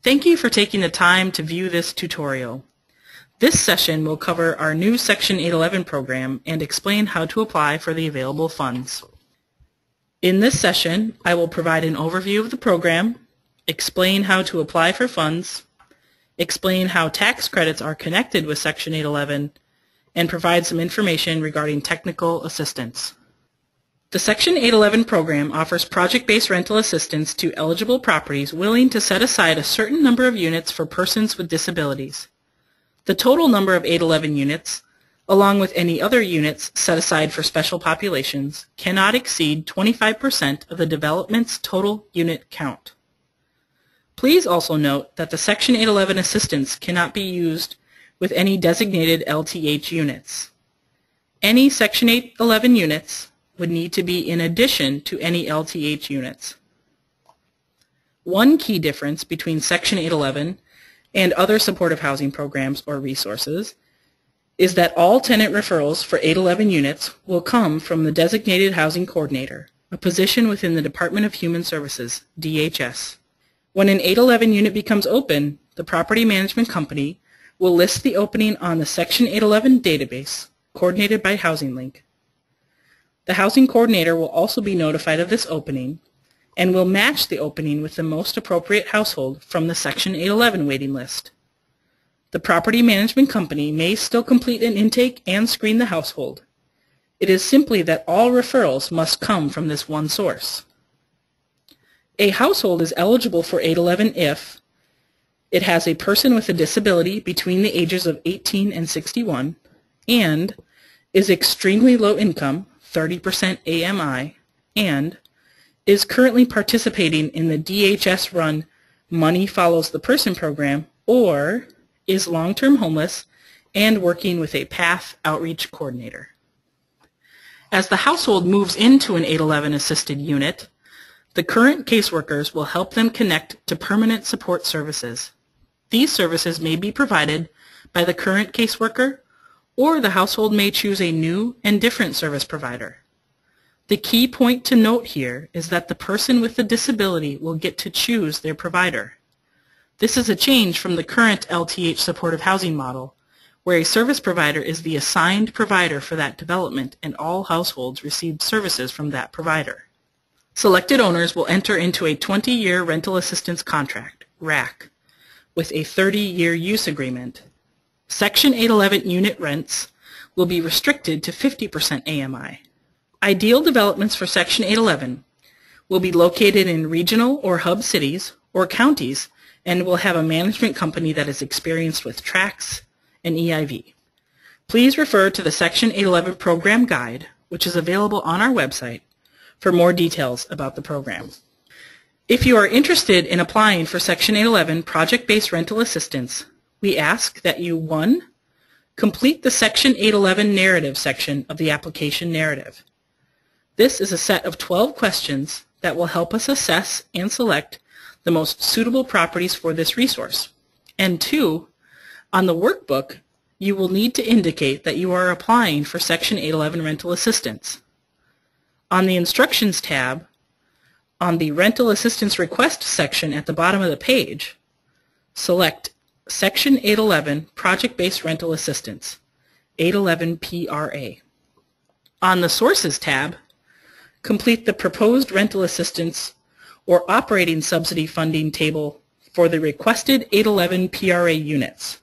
Thank you for taking the time to view this tutorial. This session will cover our new Section 811 program and explain how to apply for the available funds. In this session, I will provide an overview of the program, explain how to apply for funds, explain how tax credits are connected with Section 811, and provide some information regarding technical assistance. The Section 811 program offers project-based rental assistance to eligible properties willing to set aside a certain number of units for persons with disabilities. The total number of 811 units, along with any other units set aside for special populations, cannot exceed 25% of the development's total unit count. Please also note that the Section 811 assistance cannot be used with any designated LTH units. Any Section 811 units would need to be in addition to any LTH units. One key difference between Section 811 and other supportive housing programs or resources is that all tenant referrals for 811 units will come from the Designated Housing Coordinator, a position within the Department of Human Services, DHS. When an 811 unit becomes open, the property management company will list the opening on the Section 811 database, coordinated by Housing Link. The Housing Coordinator will also be notified of this opening and will match the opening with the most appropriate household from the Section 811 waiting list. The property management company may still complete an intake and screen the household. It is simply that all referrals must come from this one source. A household is eligible for 811 if it has a person with a disability between the ages of 18 and 61 and is extremely low income, 30% AMI, and is currently participating in the DHS-run Money Follows the Person program, or is long-term homeless and working with a PATH outreach coordinator. As the household moves into an 811 assisted unit, the current caseworkers will help them connect to permanent support services. These services may be provided by the current caseworker, or the household may choose a new and different service provider. The key point to note here is that the person with the disability will get to choose their provider. This is a change from the current LTH supportive housing model, where a service provider is the assigned provider for that development and all households receive services from that provider. Selected owners will enter into a 20-year rental assistance contract, RAC, with a 30-year use agreement. Section 811 unit rents will be restricted to 50% AMI. Ideal developments for Section 811 will be located in regional or hub cities or counties and will have a management company that is experienced with TRACS and EIV. Please refer to the Section 811 program guide, which is available on our website, for more details about the program. If you are interested in applying for Section 811 project-based rental assistance, we ask that you, 1, complete the Section 811 narrative section of the application narrative. This is a set of 12 questions that will help us assess and select the most suitable properties for this resource. And 2, on the workbook, you will need to indicate that you are applying for Section 811 rental assistance. On the Instructions tab, on the Rental Assistance Request section at the bottom of the page, select Section 811 Project-Based Rental Assistance, 811 PRA. On the Sources tab, complete the Proposed Rental Assistance or Operating Subsidy Funding table for the requested 811 PRA units.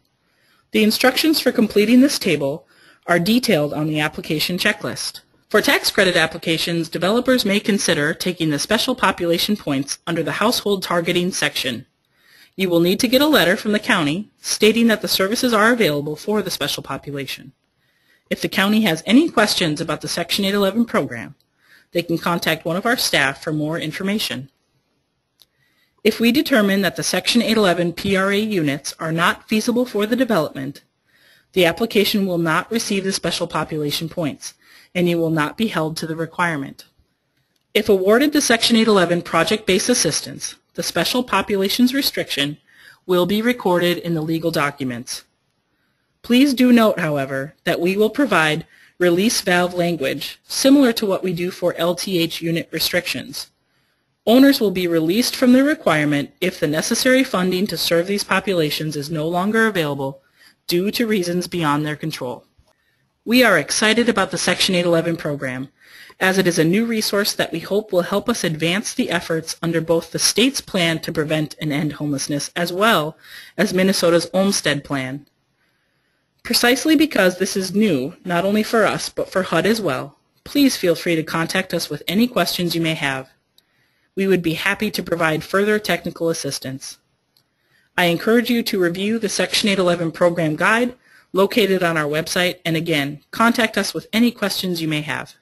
The instructions for completing this table are detailed on the application checklist. For tax credit applications, developers may consider taking the special population points under the Household Targeting section. You will need to get a letter from the county stating that the services are available for the special population. If the county has any questions about the Section 811 program, they can contact one of our staff for more information. If we determine that the Section 811 PRA units are not feasible for the development, the application will not receive the special population points, and you will not be held to the requirement. If awarded the Section 811 project-based assistance, the special populations restriction will be recorded in the legal documents. Please do note, however, that we will provide release valve language similar to what we do for LTH unit restrictions. Owners will be released from the requirement if the necessary funding to serve these populations is no longer available due to reasons beyond their control. We are excited about the Section 811 program, as it is a new resource that we hope will help us advance the efforts under both the state's plan to prevent and end homelessness as well as Minnesota's Olmstead Plan. Precisely because this is new, not only for us, but for HUD as well, please feel free to contact us with any questions you may have. We would be happy to provide further technical assistance. I encourage you to review the Section 811 program guide located on our website, and again, contact us with any questions you may have.